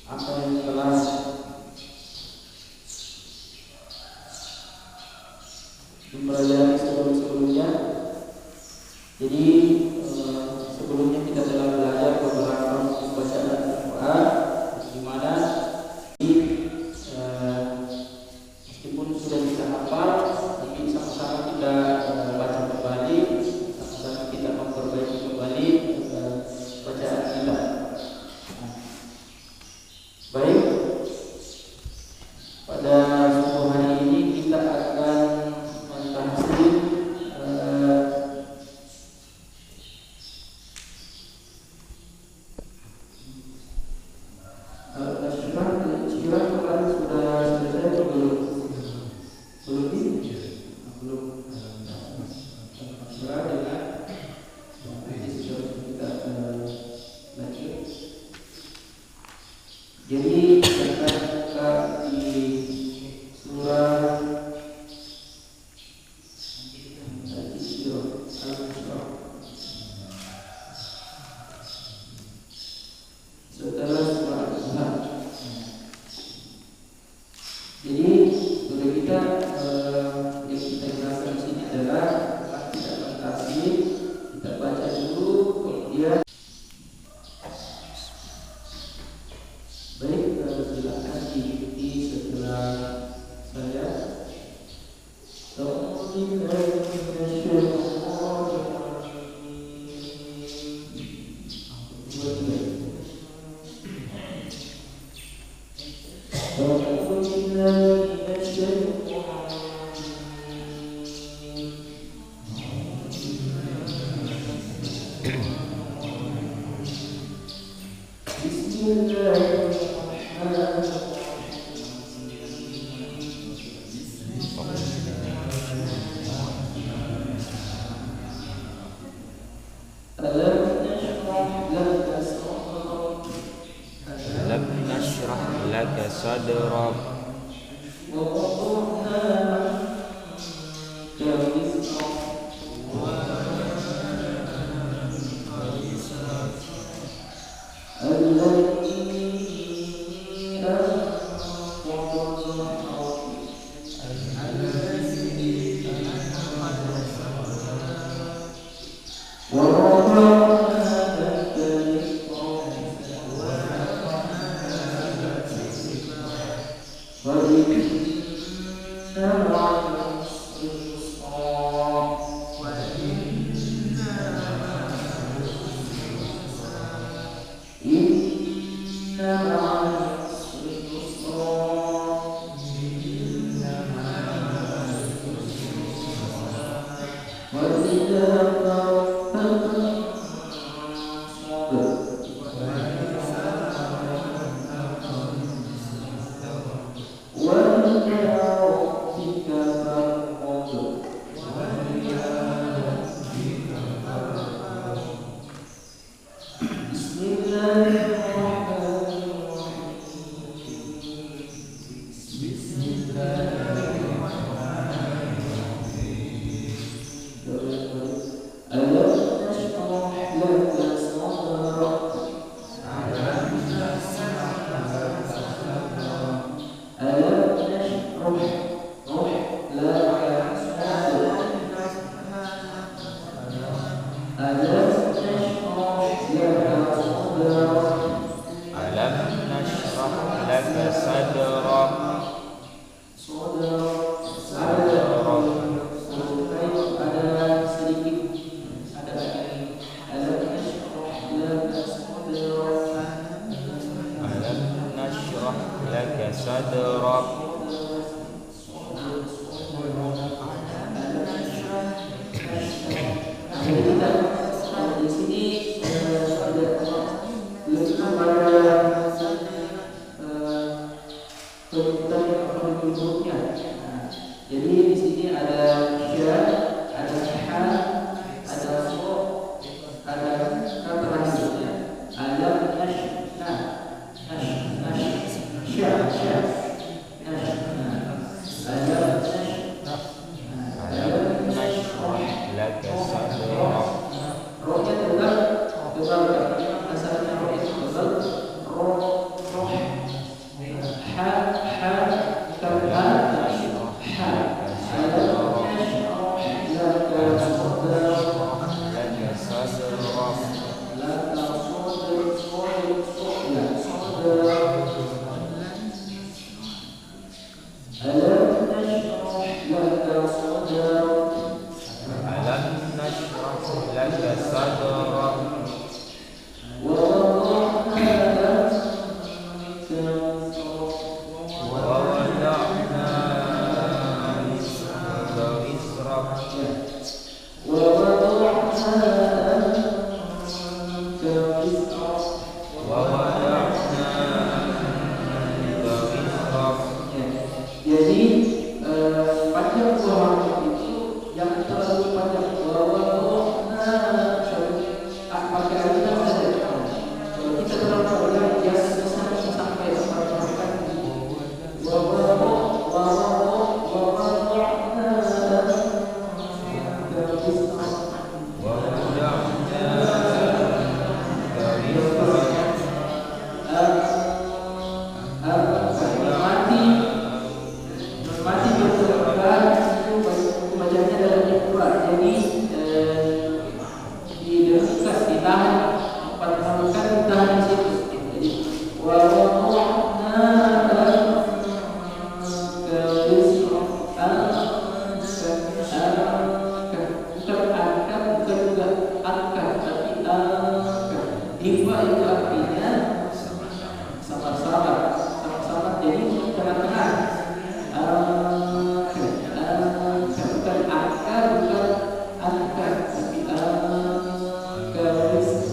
apa yang telah dipelajari sebelumnya. Jadi sebelumnya kita telah belajar beberapa bacaan Al-Quran, di mana meskipun sudah bisa hafal, tapi sama-sama kita baca kembali, sama-sama kita memperbaiki kembali bacaan kita. Baik, pada subuh hari ini kita akan mentahsin Al-Syirah kemarin sudah selesai atau belum? Belum ini? Belum. Syirah dengan nanti sudah kita lanjut. Jadi kita buka di surah Al-Isra. Setelah surah Al-Isra. Jadi bagi kita yang kita jelaskan di sini adalah kita mentafsir, kita baca dulu, kemudian baik, silakan diikuti setelah saya. Alam nashrah laka sadrak. Jadi di sini ada sya, ada ha, ada so, ada kata terakhirnya. Alam nashrah, sya, Istiwa itu artinya sama-sama, jadi tengah-tengah. Bukan akar, bukan angka, tapi garis.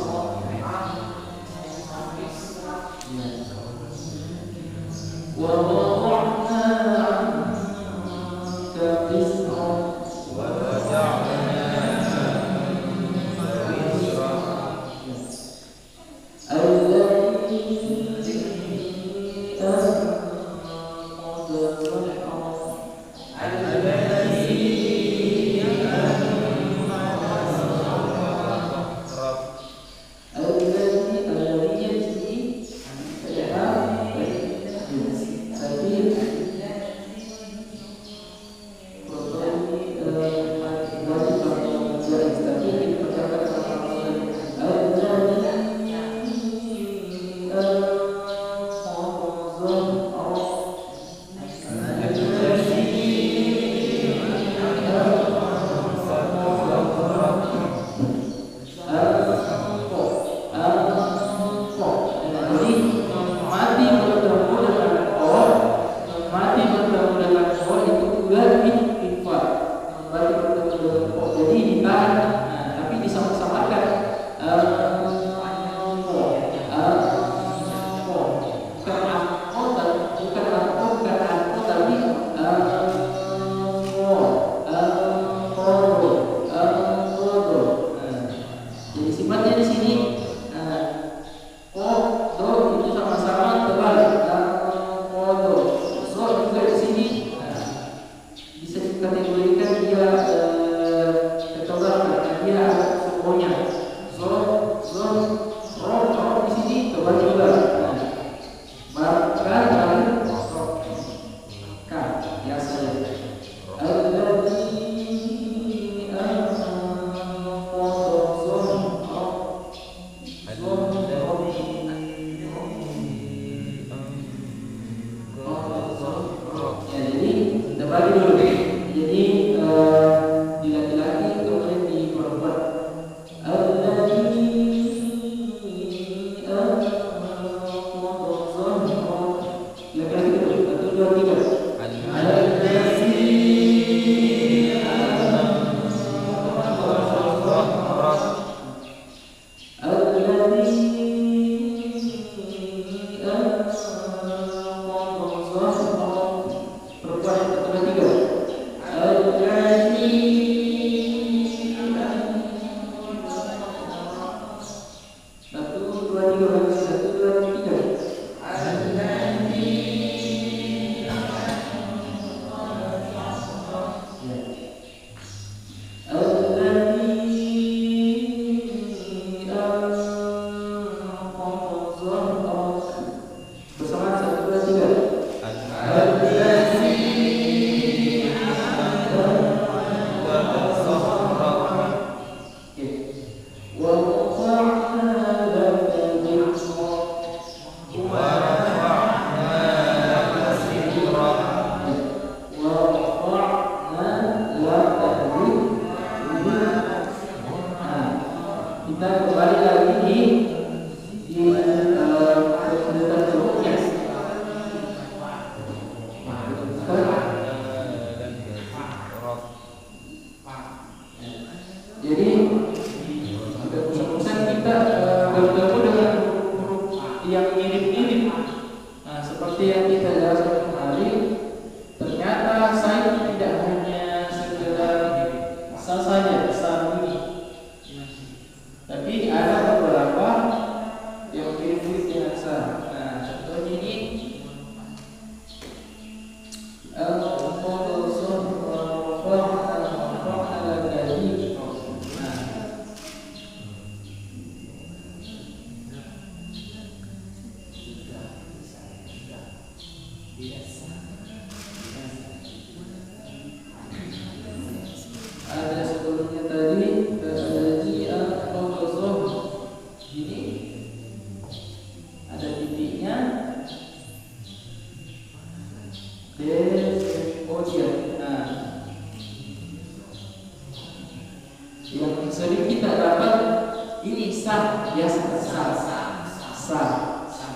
sa.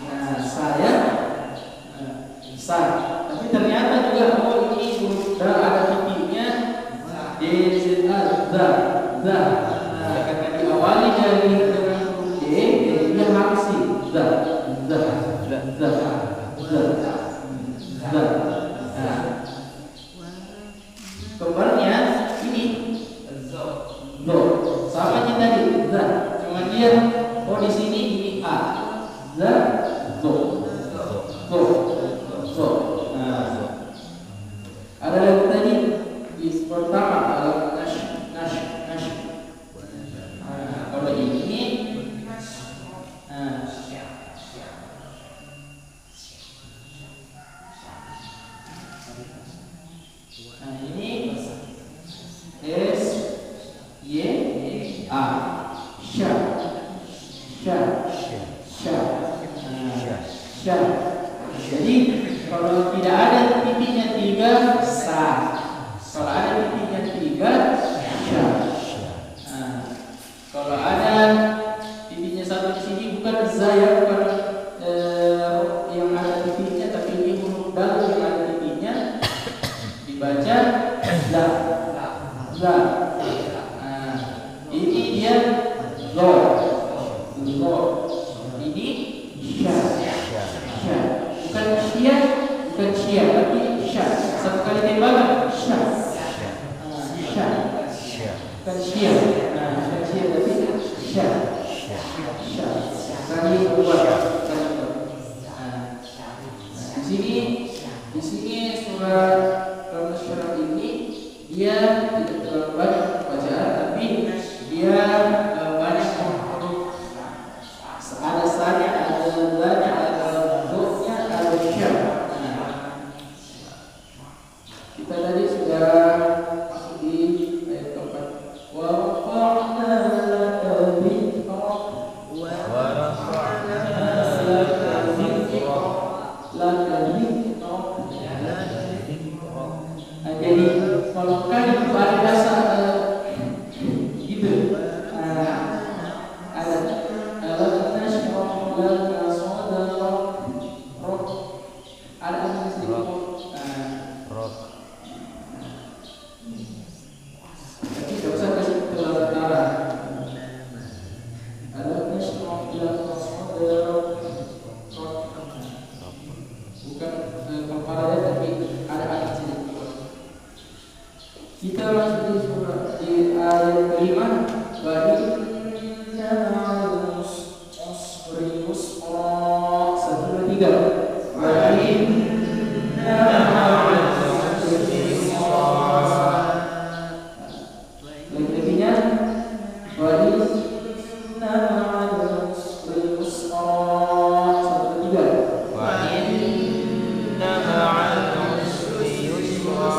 Nah, saya sa. Tapi ternyata juga ini sudah ada titiknya D Z A za. Nah, karena diawali dari dengan huruf D, jadi dia harus sih za. Nah, kembarnya ini zo. Sama aja tadi za. Cuma dia di sini ini a. Za zo. Nah, ada lagi tadi di pertama kalau nash. Kalau ini ini S Y A sya. Jadi kalau tidak ada titiknya 3 sa. Kalau ada titiknya 3 sya. Kalau ada titiknya 1 di sini bukan za ya, bukan yang ada titiknya, tapi ini huruf dal yang ada titiknya dibaca za. Ini dia zo. Ini sya. Bukan sya, tapi sya. Satu kali tembakan sya. Bukan sya. Bukan sya, tapi sya. Kali buat. Di sini surah Al-Syarah ini dia tidak terlalu banyak bacaan, tapi dia banyak huruf. Ada sa-nya, ada za-nya, ada do-nya, ada sya. Kita tadi sudah masuk di ayat keempat. Wa rafa'na laka dzikrak. Jadi kalau kan itu ada rasa gitu. Kita masuk di surah di ayat kelima. Wa inna ma'al usri yusra. 1, 2, 3. Wa inna ma'al usri yusra. Lagi-laginya wa inna ma'al usri yusra. 1, 2, 3. Wa inna ma'al usri yusra.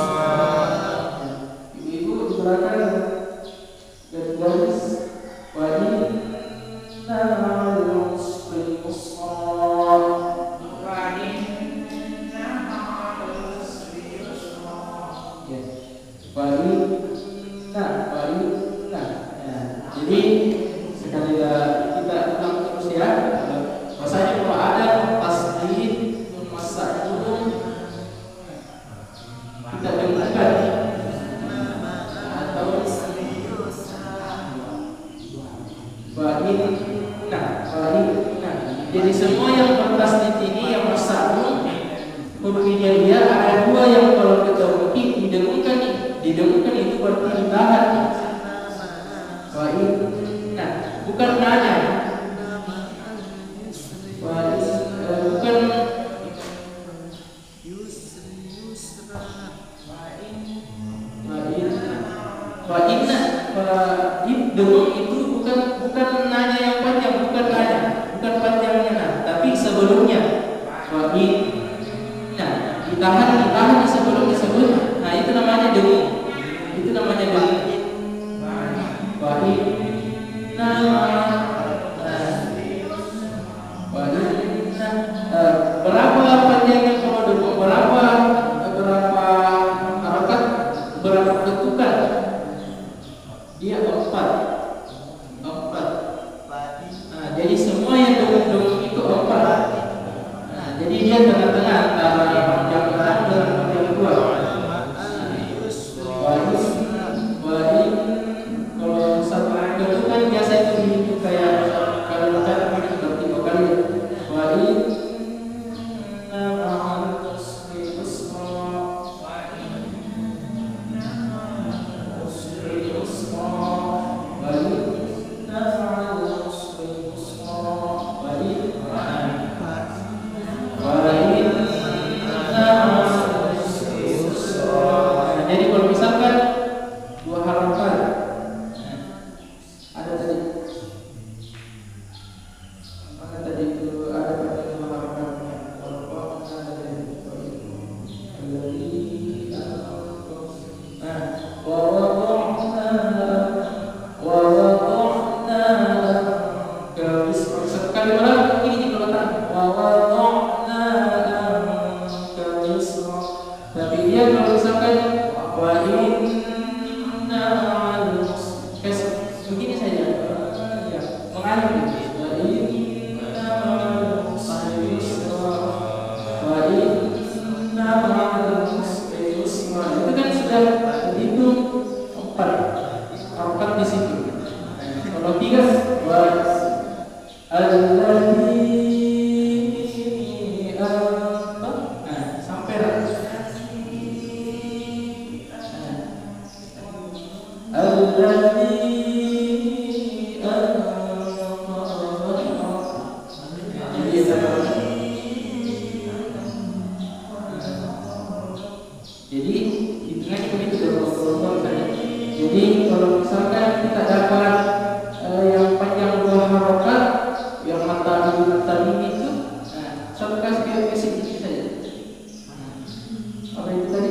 Garis wa inna ma'al usri yusra. Wa inna ma'al usri yusra. Wa inna. Jadi sekali kita ulang terus ya. Bahasanya kalau ada tasdid masa dulu kita dengarkan. Jadi semua yang bertasdid ini yang bersatu huruf hijaiyah ada 2 yang kalau kita mungkin didengungkan itu berarti ditahan. Bukan nanya. Bukan dengung itu bukan nanya yang panjang, bukan panjangnya, tapi sebelumnya. Ditahan sebelumnya. Nah, itu namanya dengung. Berapa panjangnya kalau dengung? Berapa harokat? Berapa ketukan? Dia 4. Jadi semua yang dengung itu 4. begini kalau tak wa wada'na anka wisra. Tapi dia kalau misalkan wa inna ma'al usri begini saja. Ya, mengalih. Wa inna ma'al usri yusra. Wa inna ma'al usri yusra. Itu kan sudah terhitung 4 di situ. Kalau 3 wa alladzi sampai alladzi jadi hitungannya begitu kalau jadi kalau misalkan kita dapat yang panjang 2 harokat yang mata ini itu satu kasih ke sini saja. Apa itu tadi?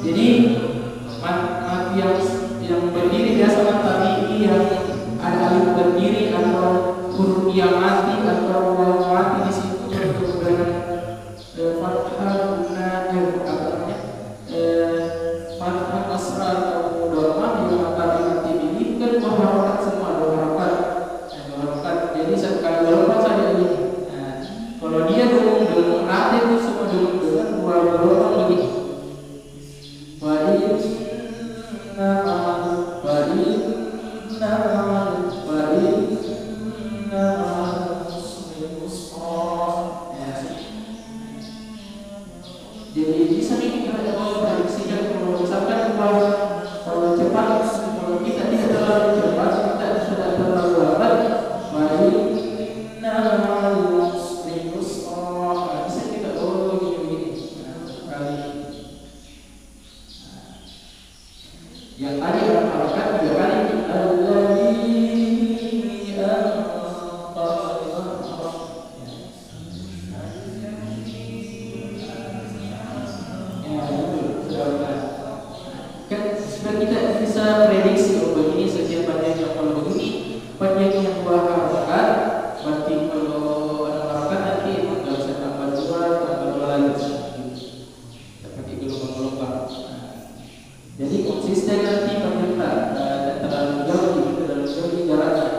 Jadi mati yang berdiri biasa mata ini yang ada alif berdiri atau huruf yang mati atau waw mati di situ dengan fathah guna apa namanya fathah asra atau dhamma yang mati ini kan 2 harokat semua 2 harokat. Jadi satu kali 2 harokat saja ini. Kalau dia dengung ada itu semua dengung dengan 2 harokat begini. Jadi bisa nih kita prediksikan kalau misalkan kalau cepat, kalau kita tidak terlalu cepat, kita sudah terlalu lambat, bisa kita begini kali. Yang tadi orang harokat 3 kali kita bisa prediksi begini setiap panjangnya. Kalau begini panjangnya 2 harokat, berarti kalau ada harokat nanti nggak bisa tambah 2 lagi. Pakai gelombang-gelombang. Jadi konsisten nanti pemerintah dan terlalu jauh jaraknya.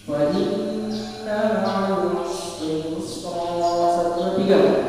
Wajib satu 3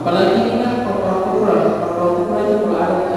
Apalagi kan kalau itu ada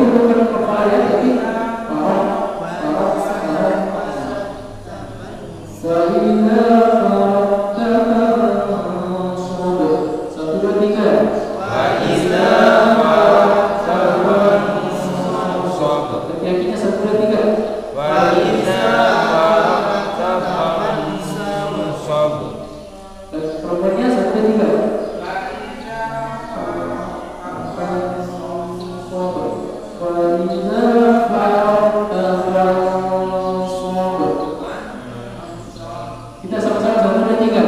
bukan kepala ya, tapi parok. Fa'idza farakta fansab. 1, 2, 3. Fa'idza farakta fansab. Kaki-kakinya 1, 2, 3. Fa'idza farakta fansab. Perempuannya 1, 2, 3. Kita sama-sama 1, 2, 3.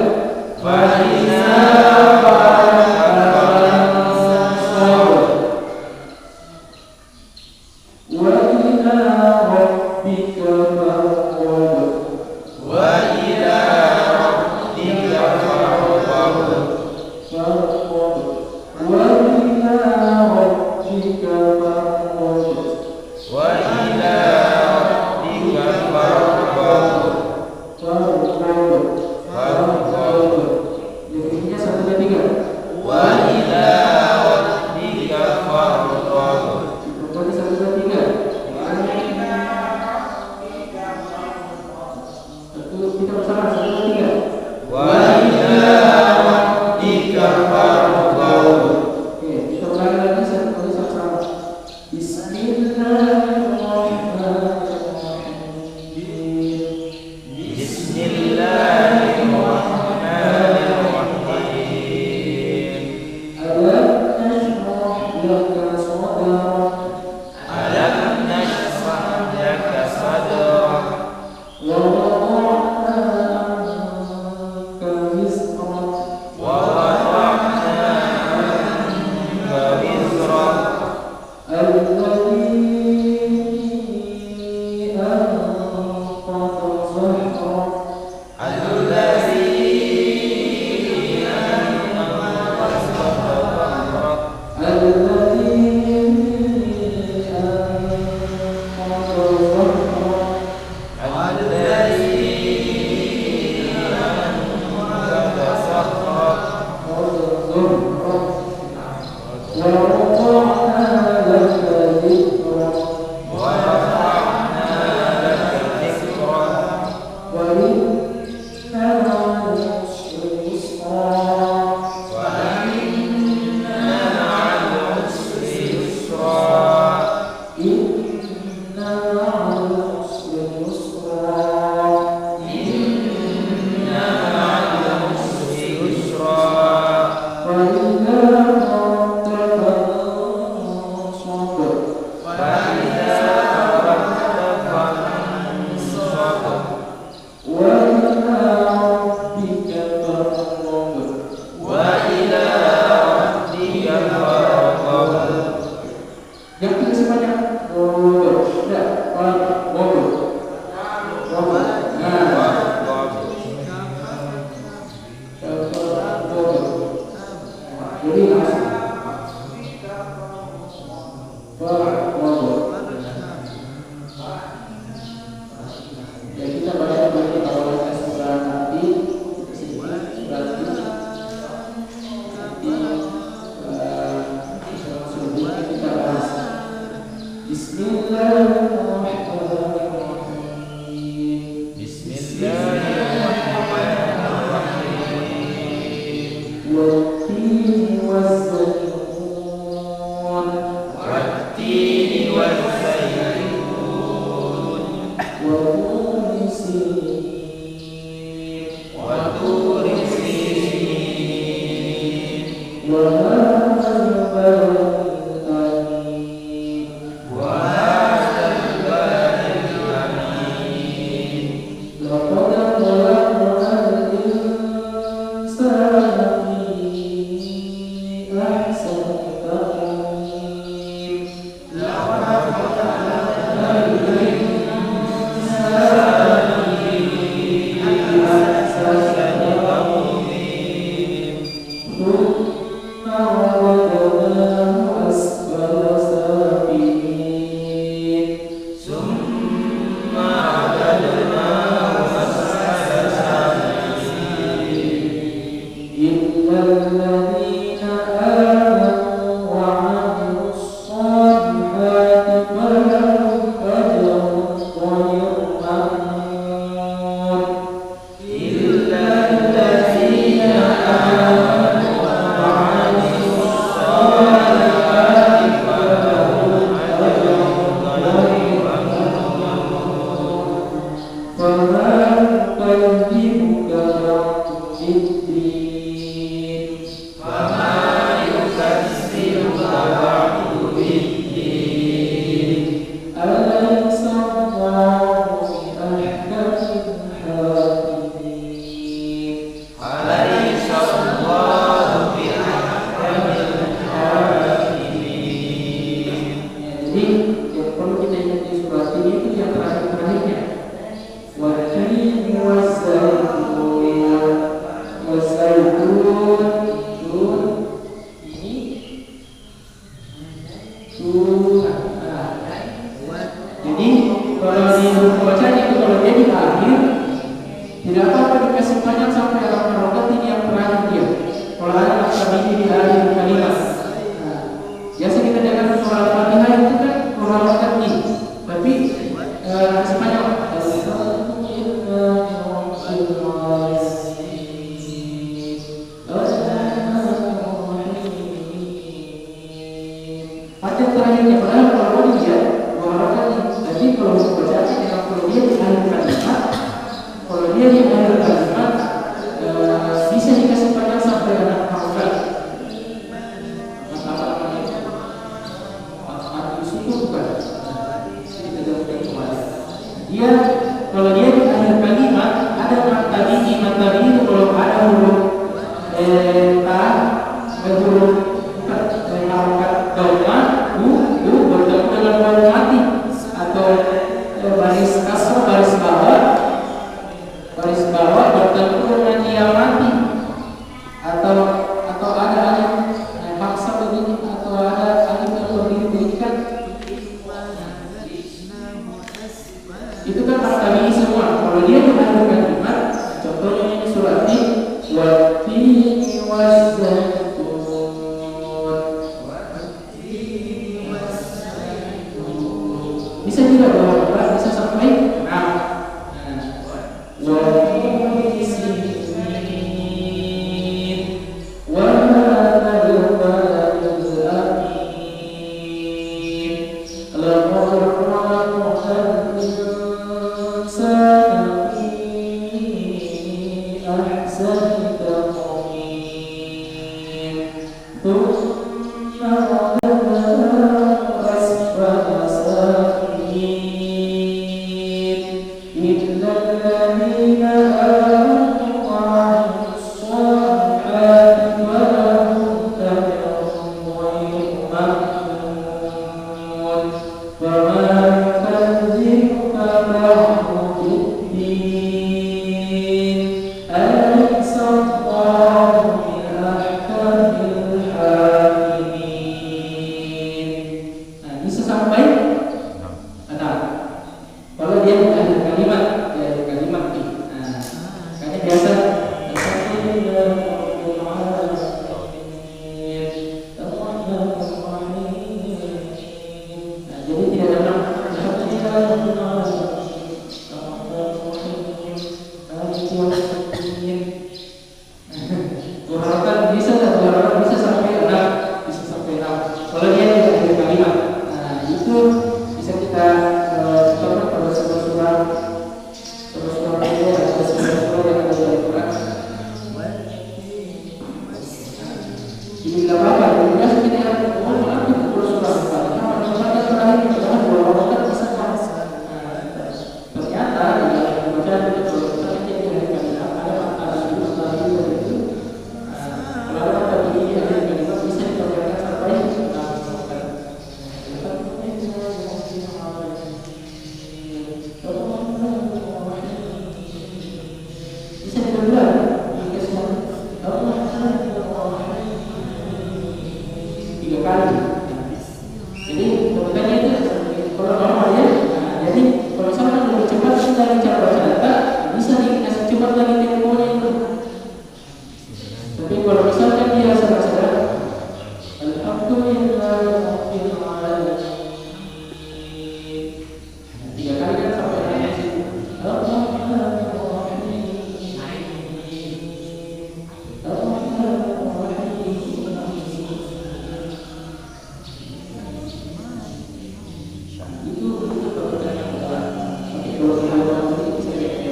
itu pekerjaan yang berat. Tapi kalau kita nanti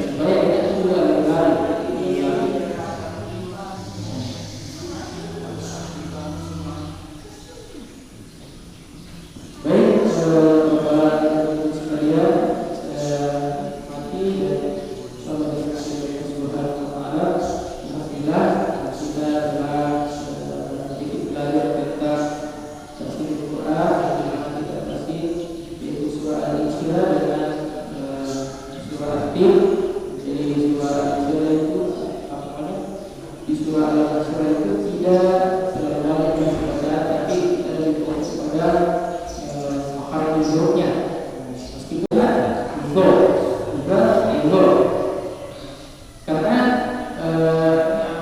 supaya kita juga lebih baik. Baik, Bapak Ibu sekalian, mati dan salam Subhanahu wa taala. Alhamdulillah kita telah sedikit belajar tentang tafsir Al-Qur'an yang kita tafsir yaitu surah Al-Isra dengan surah At-Tin. Jadi surah Al-Isra itu apa namanya? Di surah Al-Isra itu tidak terlalu banyak yang bacaan, tapi kita lebih fokus pada makhluk hidupnya. Meskipun juga karena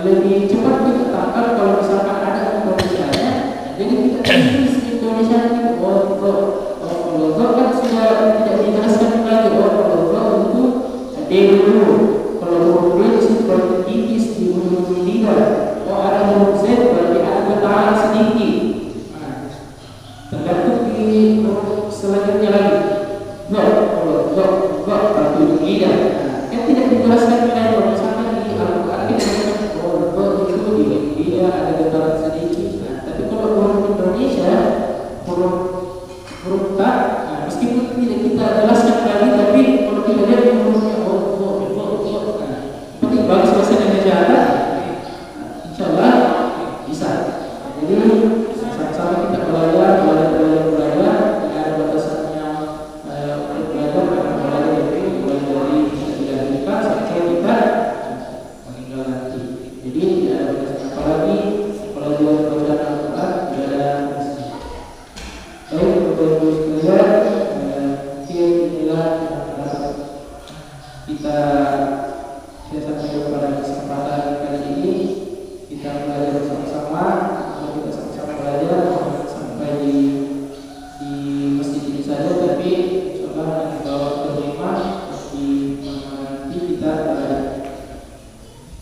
lebih cepat kita tangkap kalau misalkan ada Indonesianya. Jadi kita tulis Indonesia itu kalau kan sudah tidak dijelaskan lagi kalau itu D dulu. Kalau huruf D itu berarti tipis di ujung lidah. Ada huruf Z berarti ada getaran sedikit. Tergantung di huruf selanjutnya lagi. Kalau berarti ujung lidah. Kan tidak dijelaskan lagi kalau misalkan di Al-Quran itu di lidah ada getaran sedikit. Tapi kalau huruf Indonesia huruf ta, meskipun tidak kita jelaskan lagi, tapi kalau kita lihat hurufnya penting bagus bahasa Indonesia ada, insyaallah bisa. Jadi sama-sama kita belajar dengan batasannya untuk belajar karena belajar dari tidak sampai kita meninggal nanti. Jadi tidak ada batasan apalagi pelajaran Al-Quran tidak ada. Baik, Bapak Ibu sekalian, mungkin inilah kita sampai kepada kesempatan kali ini kita belajar bersama-sama. Kalau kita sama-sama belajar sampai di masjid ini saja, tapi insyaallah nanti bawa terima di nanti kita berada.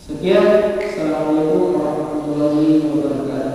Sekian, assalamualaikum warahmatullahi wabarakatuh.